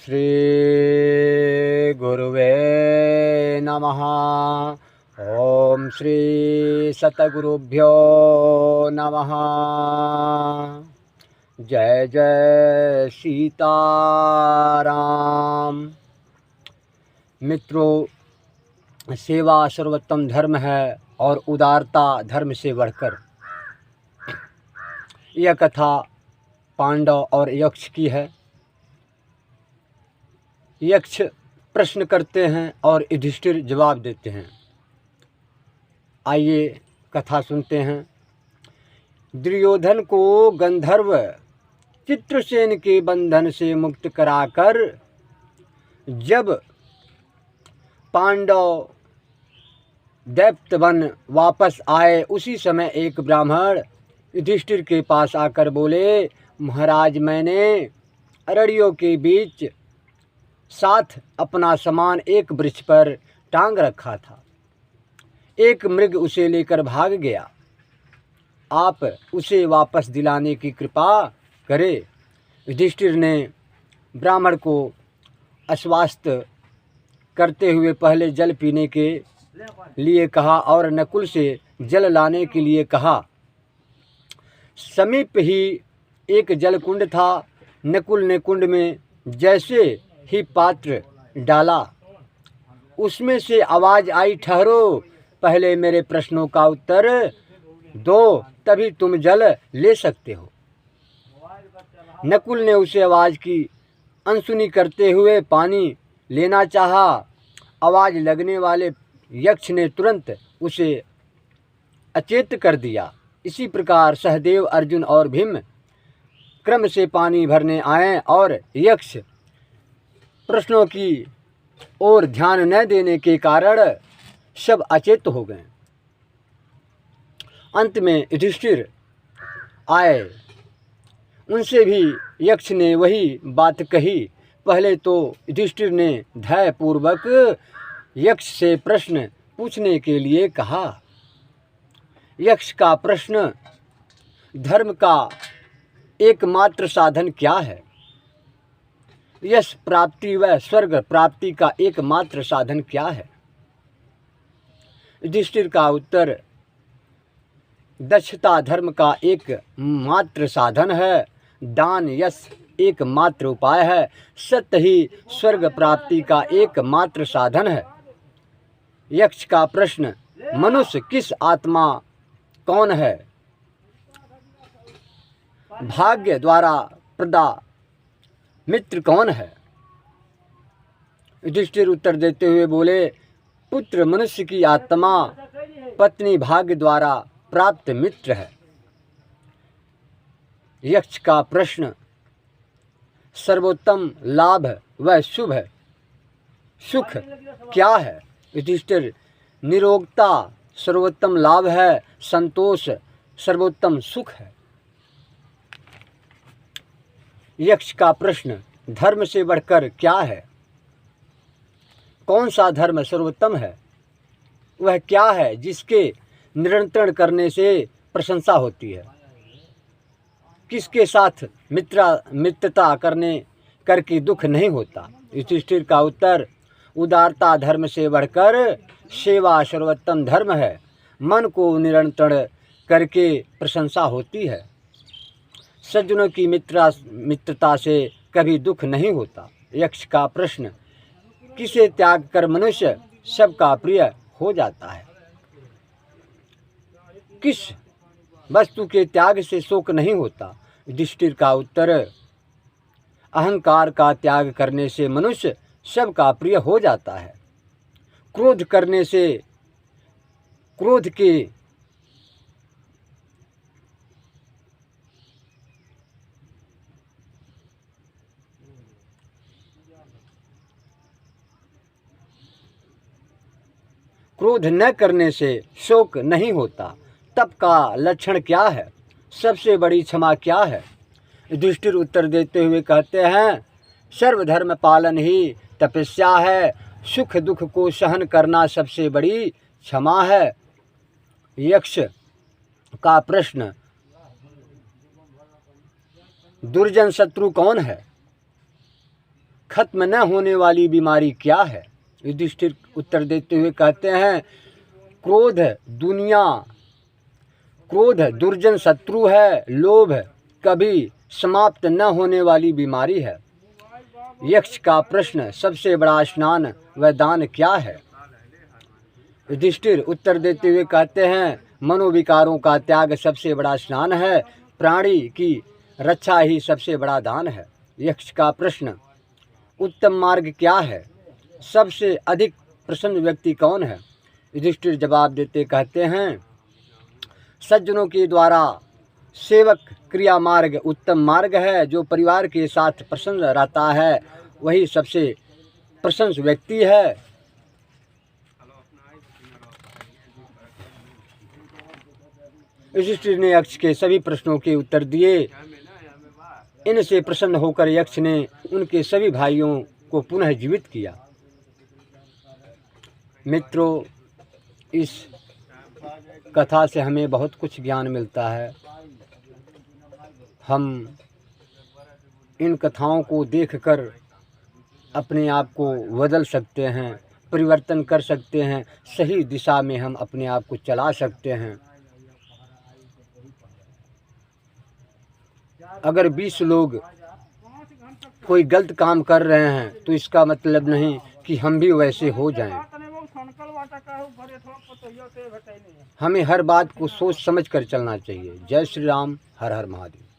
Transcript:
श्री गुरुवे नमः। ओम श्री सतगुरुभ्यो नमः। जय जय सीताराम। मित्रों, सेवा सर्वोत्तम धर्म है और उदारता धर्म से बढ़कर। यह कथा पांडव और यक्ष की है। यक्ष प्रश्न करते हैं और युधिष्ठिर जवाब देते हैं। आइए कथा सुनते हैं। दुर्योधन को गंधर्व चित्रसेन के बंधन से मुक्त कराकर जब पांडव दैत्यवन वापस आए, उसी समय एक ब्राह्मण युधिष्ठिर के पास आकर बोले, महाराज, मैंने अरड़ियों के बीच साथ अपना सामान एक वृक्ष पर टांग रखा था। एक मृग उसे लेकर भाग गया। आप उसे वापस दिलाने की कृपा करें। युधिष्ठिर ने ब्राह्मण को आश्वस्त करते हुए पहले जल पीने के लिए कहा और नकुल से जल लाने के लिए कहा। समीप ही एक जलकुंड था। नकुल ने कुंड में जैसे ही पात्र डाला, उसमें से आवाज आई, ठहरो, पहले मेरे प्रश्नों का उत्तर दो, तभी तुम जल ले सकते हो। नकुल ने उसे आवाज की अनसुनी करते हुए पानी लेना चाहा। आवाज लगने वाले यक्ष ने तुरंत उसे अचेत कर दिया। इसी प्रकार सहदेव, अर्जुन और भीम क्रम से पानी भरने आए और यक्ष प्रश्नों की ओर ध्यान न देने के कारण सब अचेत हो गए। अंत में युधिष्ठिर आए। उनसे भी यक्ष ने वही बात कही। पहले तो युधिष्ठिर ने धैर्यपूर्वक यक्ष से प्रश्न पूछने के लिए कहा। यक्ष का प्रश्न, धर्म का एकमात्र साधन क्या है? यश प्राप्ति व स्वर्ग प्राप्ति का एकमात्र साधन क्या है? युधिष्ठिर का उत्तर, दक्षता धर्म का एक मात्र साधन है, दान यश एकमात्र उपाय है, सत्य ही स्वर्ग प्राप्ति का एकमात्र साधन है। यक्ष का प्रश्न, मनुष्य किस आत्मा कौन है? भाग्य द्वारा प्रदा मित्र कौन है? युधिष्ठिर उत्तर देते हुए बोले, पुत्र मनुष्य की आत्मा, पत्नी भाग्य द्वारा प्राप्त मित्र है। यक्ष का प्रश्न, सर्वोत्तम लाभ व शुभ सुख क्या है? युधिष्ठिर, निरोगता सर्वोत्तम लाभ है, संतोष सर्वोत्तम सुख है। यक्ष का प्रश्न, धर्म से बढ़कर क्या है? कौन सा धर्म सर्वोत्तम है? वह क्या है जिसके नियंत्रण करने से प्रशंसा होती है? किसके साथ मित्रता करके दुख नहीं होता? युधिष्ठिर का उत्तर, उदारता धर्म से बढ़कर सेवा सर्वोत्तम धर्म है। मन को नियंत्रण करके प्रशंसा होती है। सज्जनों की मित्रता से कभी दुख नहीं होता। यक्ष का प्रश्न, किसे त्याग कर मनुष्य सबका प्रिय हो जाता है? किस वस्तु के त्याग से शोक नहीं होता? युधिष्ठिर का उत्तर, अहंकार का त्याग करने से मनुष्य सबका प्रिय हो जाता है। क्रोध करने से क्रोध न करने से शोक नहीं होता। तप का लक्षण क्या है? सबसे बड़ी क्षमा क्या है? युधिष्ठिर उत्तर देते हुए कहते हैं, सर्वधर्म पालन ही तपस्या है। सुख दुख को सहन करना सबसे बड़ी क्षमा है। यक्ष का प्रश्न, दुर्जन शत्रु कौन है? खत्म न होने वाली बीमारी क्या है? युधिष्ठिर उत्तर देते हुए कहते हैं, क्रोध दुर्जन शत्रु है, लोभ कभी समाप्त न होने वाली बीमारी है। यक्ष का प्रश्न, सबसे बड़ा स्नान व दान क्या है? युधिष्ठिर उत्तर देते हुए कहते हैं, मनोविकारों का त्याग सबसे बड़ा स्नान है, प्राणी की रक्षा ही सबसे बड़ा दान है। यक्ष का प्रश्न, उत्तम मार्ग क्या है? सबसे अधिक प्रसन्न व्यक्ति कौन है? युधिष्ठिर जवाब देते कहते हैं, सज्जनों के द्वारा सेवक क्रिया मार्ग उत्तम मार्ग है। जो परिवार के साथ प्रसन्न रहता है वही सबसे प्रशंस व्यक्ति है। युधिष्ठिर ने यक्ष के सभी प्रश्नों के उत्तर दिए। इनसे प्रसन्न होकर यक्ष ने उनके सभी भाइयों को पुनः जीवित किया। मित्रों, इस कथा से हमें बहुत कुछ ज्ञान मिलता है। हम इन कथाओं को देखकर अपने आप को बदल सकते हैं, परिवर्तन कर सकते हैं, सही दिशा में हम अपने आप को चला सकते हैं। अगर 20 लोग कोई गलत काम कर रहे हैं तो इसका मतलब नहीं कि हम भी वैसे हो जाएं। हमें हर बात को सोच समझ कर चलना चाहिए। जय श्री राम, हर हर महादेव।